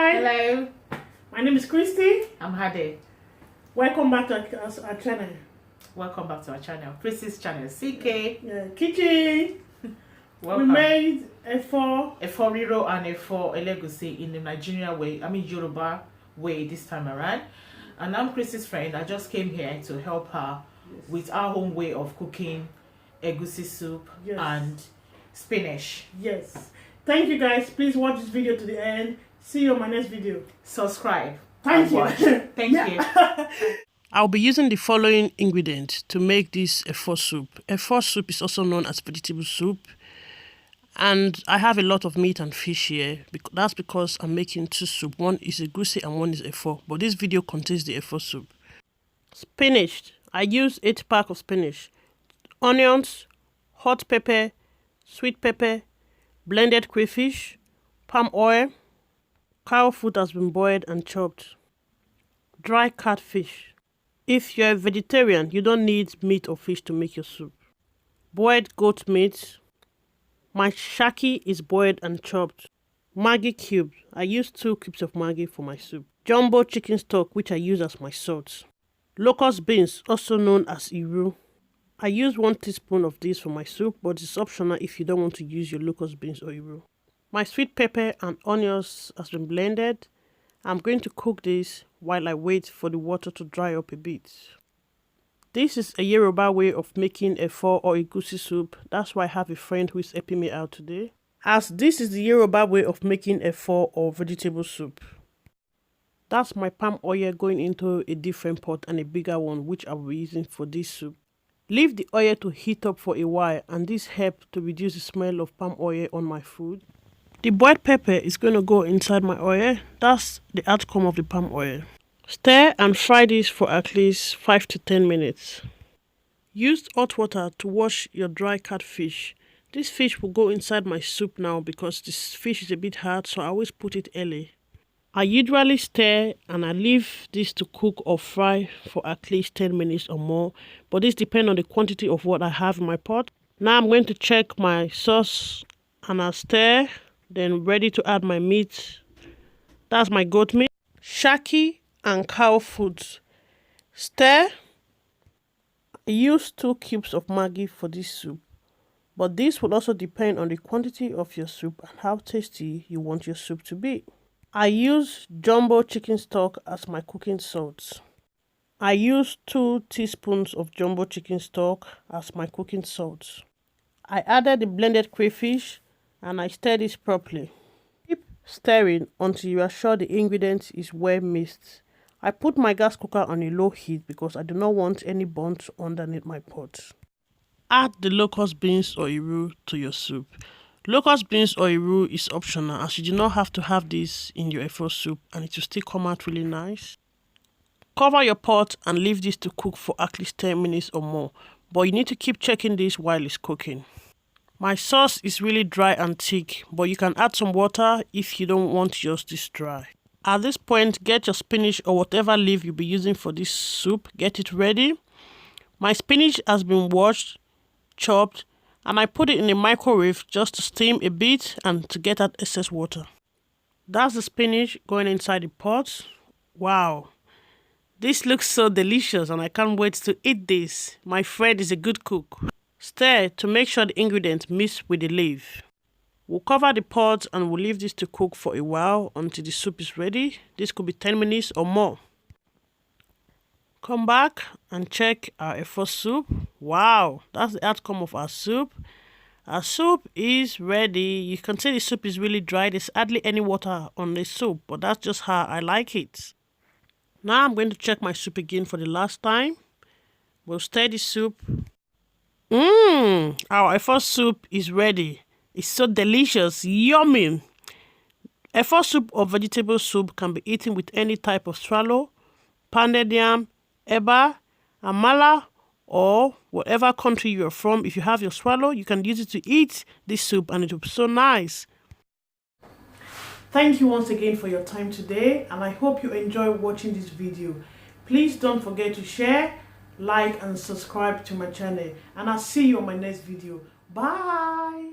Hi. Hello. My name is Christy. I'm Hade. Welcome back to our channel. Welcome back to our channel. Christy's channel. CK. Yeah, kitchen. Welcome. We made Efo Riro and Efo Elegusi in the Nigerian way. I mean Yoruba way this time around. And I'm Christy's friend. I just came here to help her with our home way of cooking egusi soup and spinach. Yes. Thank you guys. Please watch this video to the end. See you on my next video. Subscribe. Thank you. Thank you. I'll be using the following ingredients to make this Efo soup. Efo soup is also known as vegetable soup. And I have a lot of meat and fish here. That's because I'm making two soup. One is egusi and one is Efo. But this video contains the Efo soup. Spinach. I use 8 packs of spinach. Onions, hot pepper, sweet pepper, blended crayfish, palm oil. Cow food has been boiled and chopped. Dry catfish. If you're a vegetarian, you don't need meat or fish to make your soup. Boiled goat meat. My shaki is boiled and chopped. Maggi cubes. I use 2 cubes of Maggi for my soup. Jumbo chicken stock, which I use as my salt. Locust beans, also known as iru. I use 1 teaspoon of this for my soup, but it's optional if you don't want to use your locust beans or iru. My sweet pepper and onions has been blended. I'm going to cook this while I wait for the water to dry up a bit. This is a Yoruba way of making Efo or egusi soup. That's why I have a friend who is helping me out today. As this is the Yoruba way of making Efo or vegetable soup. That's my palm oil going into a different pot and a bigger one, which I will be using for this soup. Leave the oil to heat up for a while, and this helps to reduce the smell of palm oil on my food. The boiled pepper is going to go inside my oil. That's the outcome of the palm oil. Stir and fry this for at least 5 to 10 minutes. Use hot water to wash your dry catfish. This fish will go inside my soup now because this fish is a bit hard, so I always put it early. I usually stir and I leave this to cook or fry for at least 10 minutes or more, but this depends on the quantity of what I have in my pot. Now I'm going to check my sauce and I'll stir, then ready to add my meat. That's my goat meat, shaki and cow food. Stir. I use 2 cubes of Maggi for this soup, but this will also depend on the quantity of your soup and how tasty you want your soup to be. I use jumbo chicken stock as my cooking salt. I use 2 teaspoons of jumbo chicken stock as my cooking salt. I added the blended crayfish and I stir this properly. Keep stirring until you are sure the ingredient is well mixed. I put my gas cooker on a low heat because I do not want any burnt underneath my pot. Add the locust beans or iru to your soup. Locust beans or iru is optional as you do not have to have this in your Efo soup and it will still come out really nice. Cover your pot and leave this to cook for at least 10 minutes or more, but you need to keep checking this while it's cooking. My sauce is really dry and thick, but you can add some water if you don't want yours this dry. At this point, get your spinach or whatever leaf you'll be using for this soup. Get it ready. My spinach has been washed, chopped, and I put it in a microwave just to steam a bit and to get out excess water. That's the spinach going inside the pot. Wow. This looks so delicious and I can't wait to eat this. My friend is a good cook. Stir to make sure the ingredients mix with the leaf. We'll cover the pot and we'll leave this to cook for a while until the soup is ready. This could be 10 minutes or more. Come back and check our Efo soup. Wow, that's the outcome of our soup. Our soup is ready. You can see the soup is really dry. There's hardly any water on the soup, but that's just how I like it. Now I'm going to check my soup again for the last time. We'll stir the soup. Our Efo soup is ready. It's so delicious, yummy. Efo soup or vegetable soup can be eaten with any type of swallow, pounded yam, eba, amala, or whatever country you're from. If you have your swallow, you can use it to eat this soup and it will be so nice. Thank you once again for your time today, and I hope you enjoy watching this video. Please don't forget to share, like and subscribe to my channel, and I'll see you on my next video. Bye.